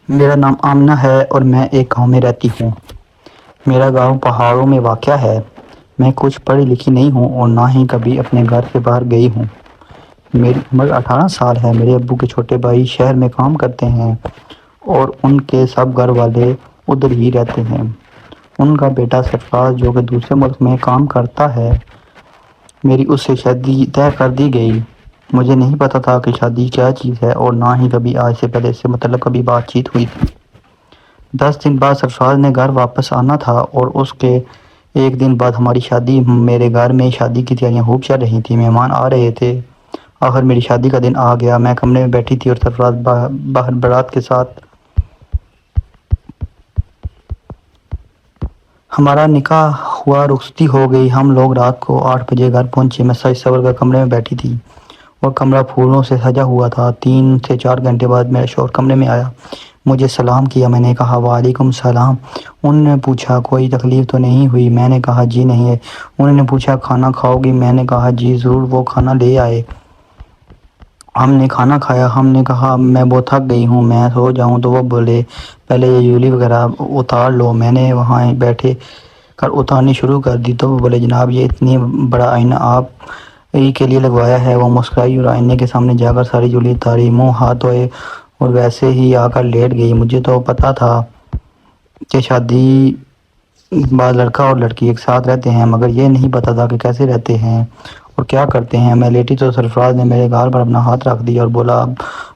میرا نام آمنہ ہے اور میں ایک گاؤں میں رہتی ہوں۔ میرا گاؤں پہاڑوں میں واقع ہے۔ میں کچھ پڑھی لکھی نہیں ہوں اور نہ ہی کبھی اپنے گھر سے باہر گئی ہوں۔ میری عمر 18 سال ہے۔ میرے ابو کے چھوٹے بھائی شہر میں کام کرتے ہیں اور ان کے سب گھر والے ادھر ہی رہتے ہیں۔ ان کا بیٹا سرفراز جو کہ دوسرے ملک میں کام کرتا ہے، میری اس سے شادی طے کر دی گئی۔ مجھے نہیں پتا تھا کہ شادی کیا چیز ہے اور نہ ہی کبھی آج سے پہلے اس سے متعلق کبھی بات چیت ہوئی تھی۔ 10 دن بعد سرفراز نے گھر واپس آنا تھا اور اس کے ایک دن بعد ہماری شادی۔ میرے گھر میں شادی کی تیاریاں خوب چل رہی تھیں، مہمان آ رہے تھے۔ آخر میری شادی کا دن آ گیا۔ میں کمرے میں بیٹھی تھی اور سرفراز باہر بارات کے ساتھ۔ ہمارا نکاح ہوا، رخصتی ہو گئی۔ ہم لوگ رات کو 8 بجے گھر پہنچے۔ میں سج سور کر کمرے میں بیٹھی تھی اور کمرہ پھولوں سے سجا ہوا تھا۔ 3 سے 4 گھنٹے بعد میرا شوہر کمرے میں آیا، مجھے سلام کیا۔ میں نے کہا وعلیکم السلام۔ انہوں نے پوچھا کوئی تکلیف تو نہیں ہوئی؟ میں نے کہا جی نہیں ہے۔ انہوں نے پوچھا کھانا کھاؤ گی؟ میں نے کہا جی ضرور۔ وہ کھانا لے آئے، ہم نے کھانا کھایا۔ ہم نے کہا میں بہت تھک گئی ہوں، میں سو جاؤں؟ تو وہ بولے پہلے یہ جویلری وغیرہ اتار لو۔ میں نے وہاں بیٹھے کر اتارنی شروع کر دی تو وہ بولے جناب یہ اتنی بڑا آئینہ آپ ہی کے لیے لگوایا ہے۔ وہ مسکرائی اور آئینے کے سامنے جا کر ساری جویلری اتاری، منہ ہاتھ دھوئے اور ویسے ہی آ کر لیٹ گئی۔ مجھے تو پتا تھا کہ شادی بعد لڑکا اور لڑکی ایک ساتھ رہتے ہیں، مگر یہ نہیں پتا تھا کہ کیسے رہتے ہیں اور کیا کرتے ہیں۔ میں لیٹی تو سرفراز نے میرے گال پر اپنا ہاتھ رکھ دیا اور بولا آپ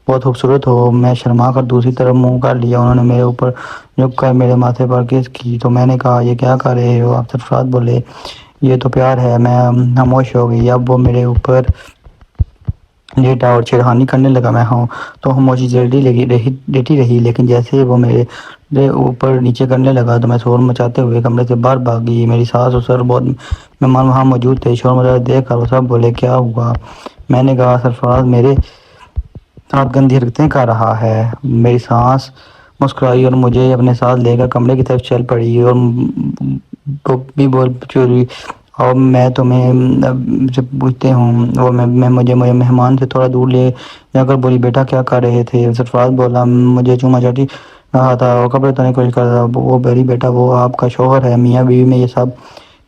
بہت خوبصورت ہو۔ میں شرما کر دوسری طرف منہ کر لیا۔ انہوں نے میرے اوپر جھک کر میرے ماتھے پر کس کی تو میں نے کہا یہ کیا کر رہے ہو آپ؟ سرفراز بولے یہ تو پیار ہے۔ میں خاموش ہو گئی۔ اب وہ میرے اوپر لیٹا اور چھیڑخانی کرنے لگا۔ میں ہوں تو خاموشی سے لیٹی رہی، لیکن جیسے وہ میرے اوپر نیچے کرنے لگا تو میں شور مچاتے ہوئے کمرے سے باہر بھاگ گئی۔ میری ساس اور سر بہت مہمان وہاں موجود تھے۔ شور مچاتے دیکھ کر وہ سب بولے کیا ہوا؟ میں نے کہا سرفراز میرے ساتھ گندی حرکتیں کر رہا ہے۔ میری ساس مسکرائی اور مجھے اپنے ساتھ لے کر کمرے کی طرف چل پڑی اور بھی بول چوری اور میں تمہیں سے پوچھتے ہوں۔ وہ مجھے مہمان سے تھوڑا دور لے جا کر بولی بیٹا کیا کر رہے تھے؟ سرفراز بولا مجھے چوما چاٹی رہا تھا اور کپڑے دھونے کی کوشش کر رہا تھا۔ وہ بری بیٹا وہ آپ کا شوہر ہے، میاں بیوی میں یہ سب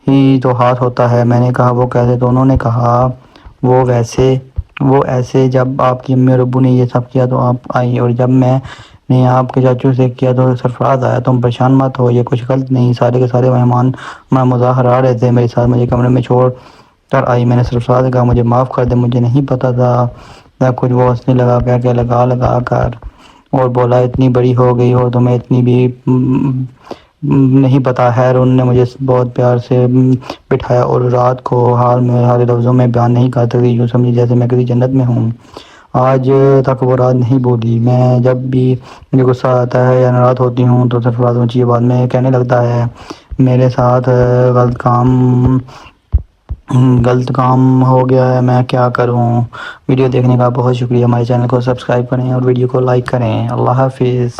ہی تو ہاتھ ہوتا ہے۔ میں نے کہا وہ کیسے؟ تو انہوں نے کہا وہ ایسے جب آپ کی امی اور ابو نے یہ سب کیا تو آپ آئی اور جب میں نے آپ کے چاچو سے کیا تو سرفراز آیا۔ تم پریشان مت ہو، یہ کچھ غلط نہیں۔ سارے کے سارے مہمان ہمارا مذاق اڑا رہے تھے۔ میرے ساتھ مجھے کمرے میں چھوڑ کر آئی۔ میں نے سرفراز سے کہا مجھے معاف کر دے، مجھے نہیں پتا تھا کچھ۔ وہ ہنسنے لگا کہہ لگا کر اور بولا اتنی بڑی ہو گئی ہو تمہیں اتنی بھی نہیں پتا۔ خیر انہوں نے مجھے بہت پیار سے بٹھایا اور رات کو حال میں ہارے لفظوں میں بیان نہیں کر سکتی، یوں سمجھی جیسے میں کسی جنت میں ہوں۔ آج تک وہ رات نہیں بھولی۔ میں جب بھی مجھے غصہ آتا ہے یا ناراض ہوتی ہوں تو سرفراز اونچی آواز میں کہنے لگتا ہے میرے ساتھ غلط کام ہو گیا ہے، میں کیا کروں؟ ویڈیو دیکھنے کا بہت شکریہ۔ ہمارے چینل کو سبسکرائب کریں اور ویڈیو کو لائک کریں۔ اللہ حافظ۔